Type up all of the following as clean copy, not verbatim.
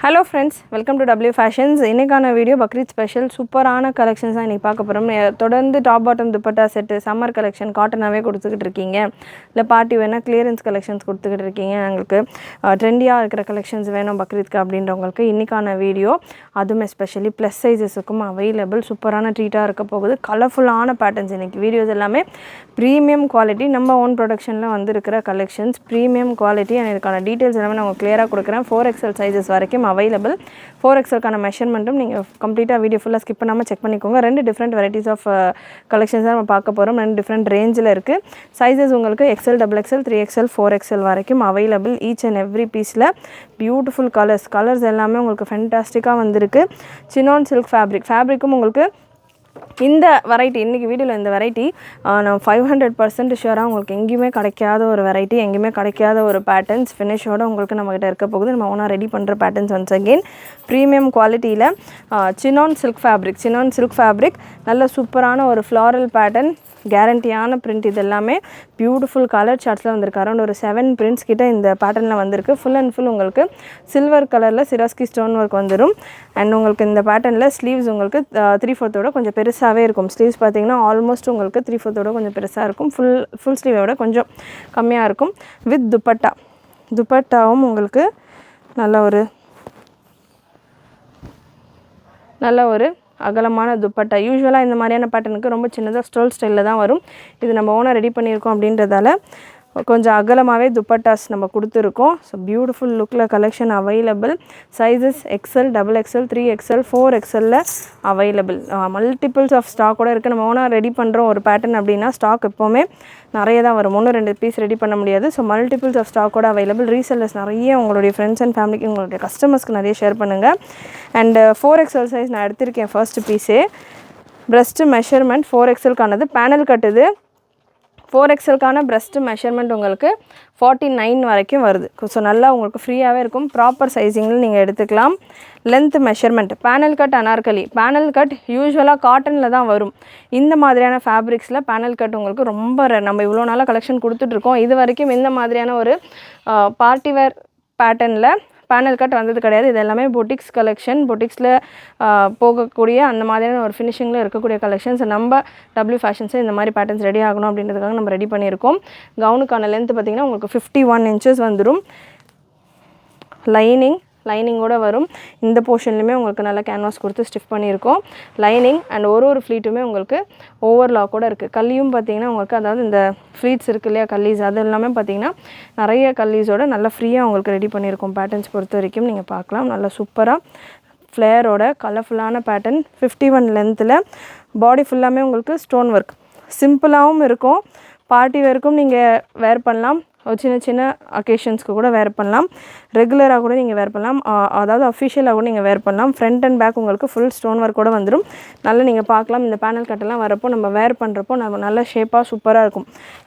Hello friends, welcome to W Fashions. இன்னைக்கான video Bakrid special சூப்பரான collections தான் இன்னைக்கு பார்க்க போகிறோம். தொடர்ந்து top bottom dupatta set summer collection காட்டனாகவே கொடுத்துக்கிட்டு இருக்கீங்க, இல்லை பார்ட்டி வேணால் கிளியரன்ஸ் கலெக்ஷன்ஸ் கொடுத்துக்கிட்டு இருக்கீங்க. எங்களுக்கு ட்ரெண்டியாக இருக்கிற கலெக்ஷன்ஸ் வேணும் பக்ரீத்க்கு அப்படின்றவங்களுக்கு இன்றைக்கான வீடியோ. அதுவும் எஸ்பெஷலி ப்ளஸ் சைஸஸுக்கும் அவைலபிள் சூப்பரான ட்ரீட்டாக இருக்க போகுது. கலர்ஃபுல்லான பேட்டர்ன்ஸ் இன்றைக்கி வீடியோஸ் எல்லாமே ப்ரீமியம் குவாலிட்டி, நம்ம ஓன் ப்ரொடக்ஷனில் வந்துருக்கிற கலெக்ஷன்ஸ் ப்ரீமியம் குவாலிட்டி. அண்ட் இதுக்கான டீட்டெயில்ஸ் எல்லாமே நான் கிளியராக கொடுக்குறேன். 4XL சைஸஸ் வரைக்கும் அவைலபிள். 4XLக்கான மெஷர்மெண்ட்டும் நீங்கள் கம்ப்ளீட்டாக வீடியோ ஃபுல்லாக ஸ்கிப் பண்ணாமல் செக் பண்ணிக்கோங்க. 2 டிஃப்ரெண்ட் வெரைட்டிஸ் ஆஃப் கலெக்ஷன்ஸ் தான் நம்ம பார்க்க போகிறோம். 2 டிஃப்ரெண்ட் ரேஞ்சில் இருக்குது. சைஸஸ் உங்களுக்கு XL, XXL, 3XL, 4XL வரைக்கும் அவைலபிள். ஈச் அண்ட் எவ்ரி பீஸில் பியூட்டிஃபுல் கலர்ஸ் எல்லாமே உங்களுக்கு ஃபென்டாஸ்டிக்காக வந்திருக்கு. சினான் சில்க் ஃபேப்ரிக்கும் உங்களுக்கு இந்த வெரைட்டி, இன்றைக்கி வீடியோவில் இந்த வெரைட்டி நான் 500% ஷுவராக உங்களுக்கு எங்கேயுமே கிடைக்காத ஒரு வெரைட்டி, எங்கேயுமே கிடைக்காத ஒரு பேட்டர்ன்ஸ் ஃபினிஷோடு உங்களுக்கு நம்மகிட்ட இருக்க போகுது. நம்ம ஓனாக ரெடி பண்ணுற பேட்டர்ன்ஸ் ஒன்ஸ் அகெயின் ப்ரீமியம் குவாலிட்டியில் சினான் சில்க் ஃபேப்ரிக் நல்ல சூப்பரான ஒரு ஃப்ளாரல் பேட்டர்ன், கேரண்டியான பிரிண்ட். இது எல்லாமே பியூட்டிஃபுல் கலர் சார்ட்ஸில் வந்திருக்கு. அரௌண்ட் ஒரு 7 பிரிண்ட்ஸ் கிட்ட இந்த பேட்டர்னில் வந்திருக்கு. ஃபுல் அண்ட் ஃபுல் உங்களுக்கு சில்வர் கலரில் சிராஸ்கி ஸ்டோன் ஒர்க் வந்துடும். அண்ட் உங்களுக்கு இந்த பேட்டர்னில் ஸ்லீவ்ஸ் உங்களுக்கு 3/4 கொஞ்சம் பெருசாகவே இருக்கும். ஸ்லீவ்ஸ் பார்த்தீங்கன்னா ஆல்மோஸ்ட் உங்களுக்கு 3/4 கொஞ்சம் பெருசாக இருக்கும். ஃபுல் ஸ்லீவோட கொஞ்சம் கம்மியாக இருக்கும். வித் துப்பட்டாவும் உங்களுக்கு நல்ல ஒரு அகலமான துப்பட்டா. யூஸ்வலாக இந்த மாதிரியான பேட்டர்னுக்கு ரொம்ப சின்னதாக ஸ்டோல் ஸ்டைலில் தான் வரும். இது நம்ம ஓனாக ரெடி பண்ணியிருக்கோம் அப்படின்றதால கொஞ்சம் அகலமாகவே துப்பட்டாஸ் நம்ம கொடுத்துருக்கோம். ஸோ பியூட்டிஃபுல் லுக்கில் collection available. Sizes XL, XXL, 3XL, 4XL available. Multiples of ஸ்டாக்கோடு இருக்குது. நம்ம ஓனாக ரெடி பண்ணுறோம் ஒரு பேட்டர்ன் அப்படின்னா ஸ்டாக் எப்போவுமே நிறைய தான் வரும். 1-2 பீஸ் ரெடி பண்ண முடியாது. ஸோ மல்டிபிள்ஸ் ஆஃப் ஸ்டாக்கோட அவைலபிள். ரீசெல்லர்ஸ் நிறைய உங்களுடைய ஃப்ரெண்ட்ஸ் அண்ட் ஃபேமிலிக்கு, உங்களுடைய கஸ்டமர்ஸ்க்கு நிறைய ஷேர் பண்ணுங்கள். அண்ட் 4XL சைஸ் நான் எடுத்திருக்கேன். ஃபர்ஸ்ட் பீஸே ப்ரெஸ்ட்டு மெஷர்மெண்ட் 4XLக்கானது பேனல் கட்டுது. 4XLக்கான ப்ரெஸ்ட்டு மெஷர்மெண்ட் உங்களுக்கு 49 வரைக்கும் வருது. ஸோ நல்லா உங்களுக்கு ஃப்ரீயாகவே இருக்கும். ப்ராப்பர் சைஸிங்கில் நீங்கள் எடுத்துக்கலாம். Length measurement panel cut Anarkali. Panel cut யூஸ்வலாக காட்டனில் தான் வரும். இந்த மாதிரியான ஃபேப்ரிக்ஸில் பேனல் கட் உங்களுக்கு ரொம்ப நம்ம இவ்வளோ நாளாக கலெக்ஷன் கொடுத்துட்ருக்கோம். இது வரைக்கும் இந்த மாதிரியான ஒரு பார்ட்டி வேர் பேட்டர்னில் பேனல் கட் வந்தது கிடையாது. இது எல்லாமே பொட்டிக்ஸ் கலெக்ஷன். பொட்டிக்ஸில் போகக்கூடிய அந்த மாதிரியான ஒரு ஃபினிஷிங்கில் இருக்கக்கூடிய கலெக்ஷன்ஸ். நம்ம W ஃபேஷன்ஸை இந்த மாதிரி பேட்டர்ன்ஸ் ரெடி ஆகணும் அப்படின்றதுக்காக நம்ம ரெடி பண்ணியிருக்கோம். கவுனுக்கான லென்த் பார்த்திங்கன்னா உங்களுக்கு 51 inches வந்துடும். லைனிங்கோடு வரும். இந்த போர்ஷன்லையுமே உங்களுக்கு நல்லா கேன்வாஸ் கொடுத்து ஸ்டிஃப் பண்ணியிருக்கோம். லைனிங் அண்ட் ஒரு ஃப்ளீட்டுமே உங்களுக்கு ஓவர்லாக்கோடு இருக்குது. கல்லியும் பார்த்திங்கன்னா உங்களுக்கு, அதாவது இந்த ஃப்ளீட்ஸ் இருக்குது இல்லையா, கல்லீஸ், அது எல்லாமே பார்த்திங்கன்னா நிறைய கல்லீஸோடு நல்லா ஃப்ரீயாக உங்களுக்கு ரெடி பண்ணியிருக்கோம். பேட்டர்ன்ஸ் பொறுத்த வரைக்கும் நீங்கள் பார்க்கலாம். நல்லா சூப்பராக ஃப்ளேரோட கலர்ஃபுல்லான பேட்டர்ன். 51 லென்த்தில் பாடி ஃபுல்லாமே உங்களுக்கு ஸ்டோன் ஒர்க். சிம்பிளாகவும் இருக்கும். பார்ட்டி வேர்க்கும் நீங்கள் வேர் பண்ணலாம். ஒரு சின்ன அக்கேஷன்ஸ்க்கு கூட வேர் பண்ணலாம். ரெகுலராக கூட நீங்கள் வேர் பண்ணலாம். அதாவது அஃபிஷியலாக கூட நீங்கள் வேர் பண்ணலாம். ஃப்ரண்ட் அண்ட் பேக் உங்களுக்கு ஃபுல் ஸ்டோன் ஒர்க் கூட வந்துடும். நல்லா நீங்கள் பார்க்கலாம். இந்த பேனல் கட்டெல்லாம் வரப்போ நம்ம வேர் பண்ணுறப்போ நம்ம நல்ல ஷேப்பாக சூப்பராக இருக்கும்.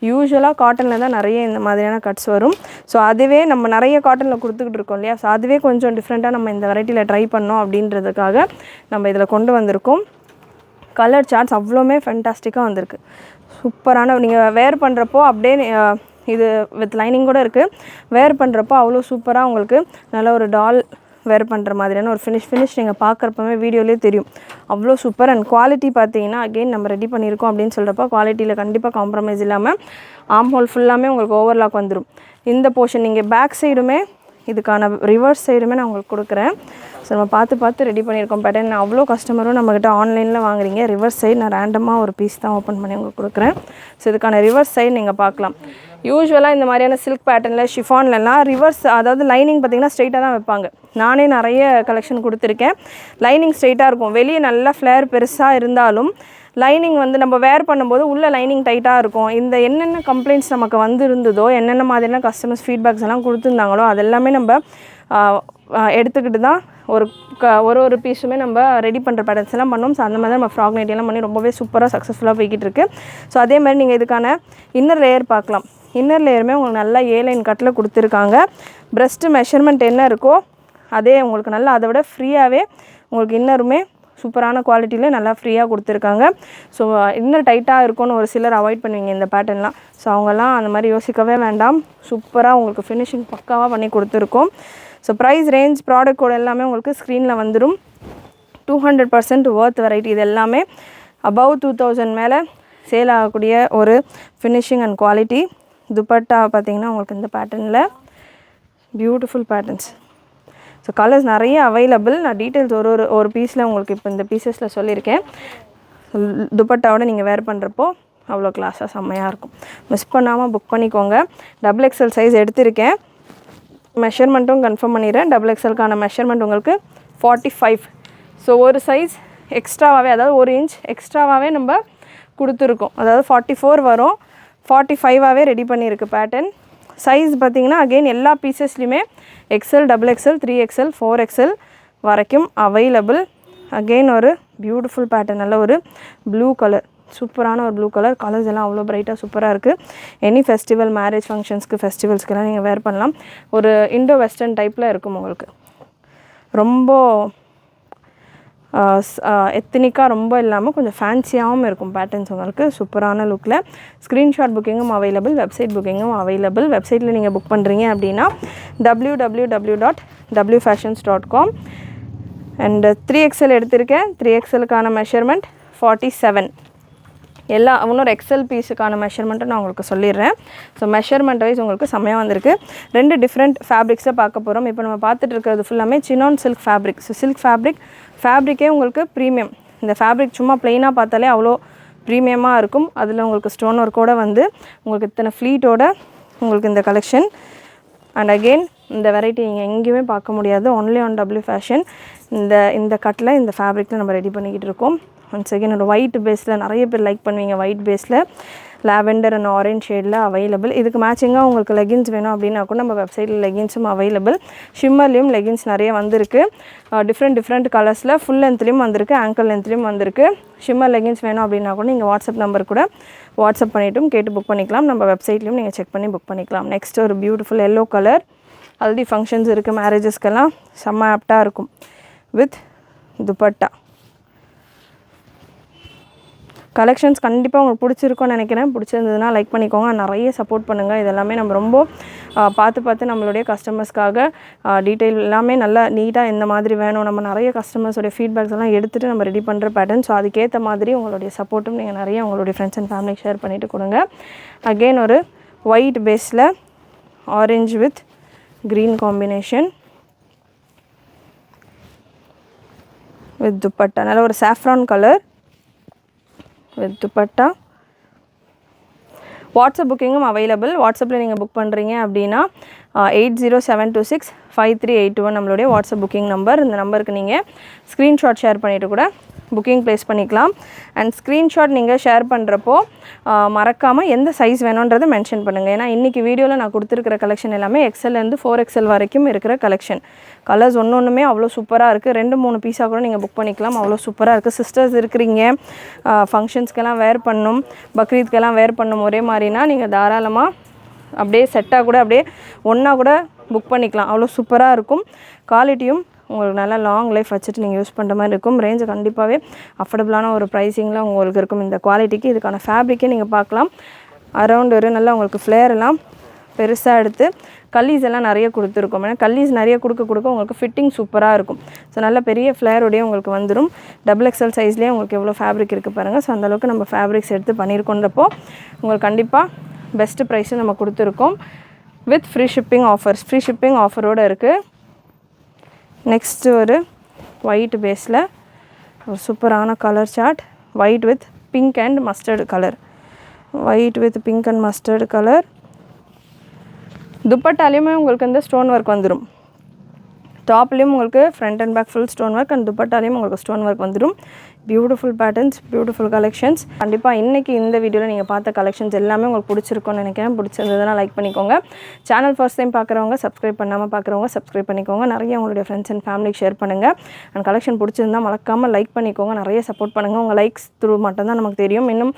யூஸ்வலாக காட்டனில் தான் நிறைய இந்த மாதிரியான கட்ஸ் வரும். ஸோ அதுவே நம்ம நிறைய காட்டனில் கொடுத்துக்கிட்டு இருக்கோம் இல்லையா. ஸோ அதுவே கொஞ்சம் டிஃப்ரெண்ட்டாக நம்ம இந்த வெரைட்டியில் ட்ரை பண்ணோம் அப்படின்றதுக்காக நம்ம இதில் கொண்டு வந்திருக்கோம். கலர் சார்ட்ஸ் அவ்வளோமே ஃபென்டாஸ்டிக்காக வந்திருக்கு. சூப்பரான நீங்கள் வேர் பண்ணுறப்போ அப்படியே இது வித் லைனிங் கூட இருக்குது. வேர் பண்ணுறப்போ அவ்வளோ சூப்பராக உங்களுக்கு நல்ல ஒரு டால் வேர் பண்ணுற மாதிரியான ஒரு ஃபினிஷ் நீங்கள் பார்க்குறப்பவே வீடியோலேயே தெரியும். அவ்வளோ சூப்பர். அண்ட் குவாலிட்டி பார்த்தீங்கன்னா அகெயின் நம்ம ரெடி பண்ணியிருக்கோம் அப்படின்னு சொல்கிறப்போ குவாலிட்டியில் கண்டிப்பாக காம்ப்ரமைஸ் இல்லாமல் ஆம் ஹோல் ஃபுல்லாமே உங்களுக்கு ஓவர்லாக் வந்துடும். இந்த போர்ஷன் நீங்கள் பேக் சைடுமே இதுக்கான ரிவர்ஸ் சைடுமே நான் உங்களுக்கு கொடுக்குறேன். ஸோ நம்ம பார்த்து ரெடி பண்ணியிருக்கோம் பேட்டர்ன். அவ்வளோ கஸ்டமரும் நம்மக்கிட்ட ஆன்லைனில் வாங்குறீங்க. ரிவர்ஸ் சைடு நான் ரேண்டமாக ஒரு பீஸ் தான் ஓப்பன் பண்ணி உங்களுக்கு கொடுக்குறேன். ஸோ இதுக்கான ரிவர்ஸ் சைடு நீங்கள் பார்க்கலாம். யூஸ்வலாக இந்த மாதிரியான சில்க் பேட்டர்னில் ஷிஃபான்லலாம் ரிவர்ஸ், அதாவது லைனிங் பார்த்திங்கன்னா ஸ்ட்ரைட்டாக தான் வைப்பாங்க. நானே நிறைய கலெக்ஷன் கொடுத்துருக்கேன். லைனிங் ஸ்ட்ரைட்டாக இருக்கும். வெளியே நல்லா ஃப்ளேர் பெருசாக இருந்தாலும் லைனிங் வந்து நம்ம வேர் பண்ணும்போது உள்ளே லைனிங் டைட்டாக இருக்கும். இந்த என்னென்ன கம்ப்ளைண்ட்ஸ் நமக்கு வந்து இருந்ததோ, என்னென்ன மாதிரியான கஸ்டமர்ஸ் ஃபீட்பேக்ஸ் எல்லாம் கொடுத்துருந்தாங்களோ அதெல்லாமே நம்ம எடுத்துக்கிட்டு தான் ஒரு பீஸுமே நம்ம ரெடி பண்ணுற பேட்டர்ன்ஸ் எல்லாம் பண்ணோம். ஸோ அந்த மாதிரி நம்ம ஃப்ராக் நைட்டியெல்லாம் பண்ணி ரொம்பவே சூப்பராக சக்ஸஸ்ஃபுல்லாக போய்கிட்டு இருக்குது. ஸோ அதே மாதிரி நீங்கள் இதுக்கான இன்னர் லேயர் பார்க்கலாம். இன்னர் லேயருமே உங்களுக்கு நல்லா A-லைன் கட்டில் கொடுத்துருக்காங்க. ப்ரெஸ்ட்டு மெஷர்மெண்ட் என்ன இருக்கோ அதே உங்களுக்கு நல்லா அதை விட ஃப்ரீயாகவே உங்களுக்கு இன்னருமே சூப்பரான குவாலிட்டியில் நல்லா ஃப்ரீயாக கொடுத்துருக்காங்க. ஸோ இன்னும் டைட்டாக இருக்கும்னு ஒரு சிலர் அவாய்ட் பண்ணுவீங்க இந்த பேட்டர்ன்லாம். ஸோ அவங்கெல்லாம் அந்த மாதிரி யோசிக்கவே வேண்டாம். சூப்பராக உங்களுக்கு ஃபினிஷிங் பக்காவாக பண்ணி கொடுத்துருக்கோம். So price range product code எல்லாமே உங்களுக்கு ஸ்க்ரீனில் வந்துடும். 200% ஒர்த் வெரைட்டி. இது எல்லாமே அபவ் 2000 மேலே சேல் ஆகக்கூடிய ஒரு ஃபினிஷிங் அண்ட் குவாலிட்டி. துப்பட்டா பார்த்திங்கன்னா உங்களுக்கு இந்த பேட்டர்னில் பியூட்டிஃபுல் பேட்டர்ன்ஸ். ஸோ கலர்ஸ் நிறைய அவைலபிள். நான் டீட்டெயில்ஸ் ஒரு பீஸில் உங்களுக்கு இப்போ இந்த பீசஸில் சொல்லியிருக்கேன். துப்பட்டாவோட நீங்கள் வேர் பண்ணுறப்போ அவ்வளோ கிளாஸாக செம்மையாக இருக்கும். மிஸ் பண்ணாமல் புக் பண்ணிக்கோங்க. XXL சைஸ் எடுத்திருக்கேன். மெஷர்மெண்ட்டும் கன்ஃபார்ம் பண்ணிடுறேன். XXLக்கான மெஷர்மெண்ட் உங்களுக்கு 45. ஸோ ஒரு சைஸ் எக்ஸ்ட்ராவாகவே, அதாவது 1 இன்ச் எக்ஸ்ட்ராவாகவே நம்ம கொடுத்துருக்கோம். அதாவது 44 வரும், 45ஆகவே ரெடி பண்ணியிருக்கு பேட்டர்ன். சைஸ் பார்த்திங்கன்னா அகெயின் எல்லா பீசஸ்லையுமே XL, XXL, 3XL, 4XL வரைக்கும் அவைலபிள். அகெயின் ஒரு பியூட்டிஃபுல் பேட்டர்ன், நல்ல ஒரு ப்ளூ கலர், சூப்பரான ஒரு ப்ளூ கலர். கலர்ஸ் எல்லாம் அவ்வளோ பிரைட்டாக சூப்பராக இருக்குது. எனி ஃபெஸ்டிவல், மேரேஜ் ஃபங்க்ஷன்ஸ்க்கு, ஃபெஸ்டிவல்ஸ்க்கெல்லாம் நீங்கள் வேர் பண்ணலாம். ஒரு இண்டோ வெஸ்டர்ன் டைப்பில் இருக்கும் உங்களுக்கு. ரொம்ப எத்தனிக்காக ரொம்ப இல்லாமல் கொஞ்சம் ஃபேன்சியாகவும் இருக்கும் பேட்டர்ன்ஸ் உங்களுக்கு சூப்பரான லுக்கில். ஸ்க்ரீன்ஷாட் புக்கிங்கும் அவைலபிள், வெப்சைட் புக்கிங்கும் அவைலபிள். வெப்சைட்டில் நீங்கள் புக் பண்ணுறீங்க அப்படின்னா www.wfashions.com. அண்ட் 3XL எடுத்திருக்கேன். 3XLக்கான மெஷர்மெண்ட் 47. எல்லா இன்னொரு XL பீஸுக்கான மெஷர்மெண்ட்டை நான் உங்களுக்கு சொல்லிடுறேன். ஸோ மெஷர்மெண்ட் வைஸ் உங்களுக்கு செம்மையாக வந்திருக்கு. 2 டிஃப்ரெண்ட் ஃபேப்ரிக்ஸை பார்க்க போகிறோம். இப்போ நம்ம பார்த்துட்டு இருக்கிறது ஃபுல்லாமே chinon silk fabric. So silk ஃபேப்ரிக்கே உங்களுக்கு ப்ரீமியம். இந்த ஃபேப்ரிக் சும்மா ப்ளெயினாக பார்த்தாலே அவ்வளோ ப்ரீமியமாக இருக்கும். அதில் உங்களுக்கு ஸ்டோன் ஒர்க்கோடு வந்து உங்களுக்கு இத்தனை ஃப்ளீட்டோட உங்களுக்கு இந்த கலெக்ஷன். அண்ட் அகெயின் இந்த வெரைட்டி நீங்கள் எங்கேயுமே பார்க்க முடியாது. Only on W fashion. இந்த கட்டில் இந்த ஃபேப்ரிக்கில் நம்ம ரெடி பண்ணிக்கிட்டு இருக்கோம். ஒன்ஸ் அகெயின் ஒரு ஒயிட் பேஸில் நிறைய பேர் லைக் பண்ணுவீங்க. ஒயிட் பேஸில் லாவெண்டர் அண்ட் ஆரஞ்ச் ஷேடில் அவைலபிள். இதுக்கு மேட்சிங்காக உங்களுக்கு லெகின்ஸ் வேணும் அப்படின்னா கூட நம்ம வெப்சைட்டில் லெகின்ஸும் அவைலபிள். ஷிம்மர்லேயும் லெகின்ஸ் நிறைய வந்திருக்கு. டிஃப்ரெண்ட் கலர்ஸில் ஃபுல் லென்த்லேயும் வந்திருக்கு, ஆங்கிள் லென்த்லேயும் வந்திருக்கு. ஷிம்மர் லெகின்ஸ் வேணும் அப்படின்னா கூட நீங்கள் வாட்ஸ்அப் நம்பர் கூட வாட்ஸ்அப் பண்ணிவிட்டும் கேட்டு புக் பண்ணிக்கலாம். நம்ம வெப்சைட்லேயும் நீங்கள் செக் பண்ணி புக் பண்ணிக்கலாம். நெக்ஸ்ட் ஒரு beautiful yellow colour. Haldi functions இருக்குது, மேரேஜஸ்க்கெல்லாம் செம்ம ஆப்டாக இருக்கும். வித் துப்பட்டா கலெக்ஷன்ஸ் கண்டிப்பாக உங்களுக்கு பிடிச்சிருக்கும்னு நினைக்கிறேன். பிடிச்சிருந்ததுன்னா லைக் பண்ணிக்கோங்க, நிறைய சப்போர்ட் பண்ணுங்கள். இதெல்லாமே நம்ம ரொம்ப பார்த்து நம்மளுடைய கஸ்டமர்ஸ்க்காக டீட்டெயில் எல்லாமே நல்லா நீட்டாக எந்த மாதிரி வேணும், நம்ம நிறைய கஸ்டமர்ஸோடைய ஃபீட்பேக்ஸ் எல்லாம் எடுத்துகிட்டு நம்ம ரெடி பண்ணுற பேட்டர்ன். ஸோ அதுக்கேற்ற மாதிரி உங்களுடைய சப்போர்ட்டும் நீங்கள் நிறைய உங்களுடைய ஃப்ரெண்ட்ஸ் அண்ட் ஃபேமிலி ஷேர் பண்ணிவிட்டு கொடுங்க. அகெயின் ஒரு ஒயிட் பேஸில் orange with green combination with dupatta. நல்ல ஒரு saffron colour with dupatta. WhatsApp புக்கிங்கும் அவைலபிள். வாட்ஸ்அப்பில் நீங்கள் புக் பண்ணுறீங்க அப்படின்னா 8072653821 நம்மளுடைய வாட்ஸ்அப் புக்கிங் நம்பர். இந்த நம்பருக்கு நீங்கள் ஸ்க்ரீன்ஷாட் ஷேர் பண்ணிவிட்டு கூட புக்கிங் ப்ளேஸ் பண்ணிக்கலாம். அண்ட் ஸ்க்ரீன்ஷாட் நீங்கள் ஷேர் பண்ணுறப்போ மறக்காமல் எந்த சைஸ் வேணுன்றதை மென்ஷன் பண்ணுங்கள். ஏன்னா இன்றைக்கி வீடியோவில் நான் கொடுத்துருக்கிற கலெக்ஷன் எல்லாமே XLலேருந்து 4XL வரைக்கும் இருக்கிற கலெக்ஷன். கலர்ஸ் ஒன்றுமே அவ்வளோ சூப்பராக இருக்குது. 2-3 பீஸாக கூட நீங்கள் புக் பண்ணிக்கலாம். அவ்வளோ சூப்பராக இருக்குது. சிஸ்டர்ஸ் இருக்கிறீங்க, ஃபங்க்ஷன்ஸ்க்கெல்லாம் வேர் பண்ணணும், பக்ரீத்க்கெல்லாம் வேர் பண்ணணும் ஒரே மாதிரினா நீங்கள் தாராளமாக அப்படியே செட்டாக கூட அப்படியே ஒன்றா கூட புக் பண்ணிக்கலாம். அவ்வளோ சூப்பராக இருக்கும். குவாலிட்டியும் உங்களுக்கு நல்லா லாங் லைஃப் வச்சுட்டு நீங்கள் யூஸ் பண்ணுற மாதிரி இருக்கும். ரேஞ்சு கண்டிப்பாகவே அஃபோர்டபுளான ஒரு ப்ரைஸிங்கில் உங்களுக்கு இருக்கும். இந்த குவாலிட்டிக்கு இதுக்கான ஃபேப்ரிக்கே நீங்கள் பார்க்கலாம். அரவுண்ட் ஒரு நல்லா உங்களுக்கு ஃப்ளேர் எல்லாம் பெருசாக எடுத்து கல்லீஸ் எல்லாம் நிறைய கொடுத்துருக்கோம். ஏன்னா கல்லீஸ் நிறைய கொடுக்க உங்களுக்கு ஃபிட்டிங் சூப்பராக இருக்கும். ஸோ நல்ல பெரிய ஃப்ளேரோடையே உங்களுக்கு வந்துடும். XXL சைஸ்லேயே உங்களுக்கு எவ்வளோ ஃபேப்ரிக் இருக்குது பாருங்கள். ஸோ அந்தளவுக்கு நம்ம ஃபேப்ரிக்ஸ் எடுத்து பண்ணியிருக்கோன்றப்போ உங்களுக்கு கண்டிப்பாக பெஸ்ட்டு ப்ரைஸு நம்ம கொடுத்துருக்கோம். வித் ஃப்ரீ ஷிப்பிங் ஆஃபரோடு இருக்குது. நெக்ஸ்ட்டு ஒரு ஒயிட் பேஸில் ஒரு சூப்பரான colour chart. White with pink and mustard colour. துப்பட்டாலையுமே உங்களுக்கு இந்த ஸ்டோன் ஒர்க் வந்துடும். டாப்லேயும் உங்களுக்கு front and back full stone work and துப்பட்டாலையும் உங்களுக்கு ஸ்டோன் ஒர்க் வந்துடும். Beautiful patterns, beautiful collections. கண்டிப்பாக இன்றைக்கி இந்த வீடியோவில் நீங்கள் பார்த்த கலெக்ஷன்ஸ் எல்லாமே உங்களுக்கு பிடிச்சிருக்கும்னு நினைக்கிறேன். பிடிச்சிருந்ததுன்னா லைக் பண்ணிக்கோங்க. சேனல் ஃபர்ஸ்ட் டைம் பார்க்குறவங்க, சப்ஸ்கிரைப் பண்ணாமல் பார்க்குறவங்க சப்ஸ்கிரைப் பண்ணிக்கோங்க. நிறைய உங்களுடைய ஃப்ரெண்ட்ஸ் அண்ட் ஃபேமிலிக்கு ஷேர் பண்ணுங்கள். அண்ட் கலெக்ஷன் பிடிச்சிருந்தால் மறக்காமல் லைக் பண்ணிக்கோங்க. நிறைய சப்போர்ட் பண்ணுங்கள். உங்கள் லைக்ஸ் த்ரூ மட்டும்தான் நமக்கு தெரியும் இன்னும்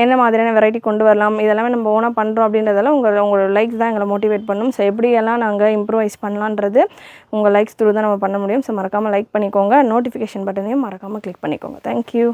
என்ன மாதிரியான வெரைட்டி கொண்டு வரலாம், இதெல்லாமே நம்ம ஓனாக பண்ணுறோம் அப்படின்றதெல்லாம் உங்களோட லைக்ஸ் தான் எங்களை மோட்டிவேட் பண்ணும். ஸோ எப்படியெல்லாம் நாங்கள் இம்ப்ரூவைஸ் பண்ணலான்றது உங்கள் லைக்ஸ் த்ரூ தான் நம்ம பண்ண முடியும். ஸோ மறக்காமல் லைக் பண்ணிக்கோங்க. நோட்டிஃபிகேஷன் பட்டனையும் மறக்காமல் கிளிக் பண்ணிக்கோங்க. தேங்க்யூ.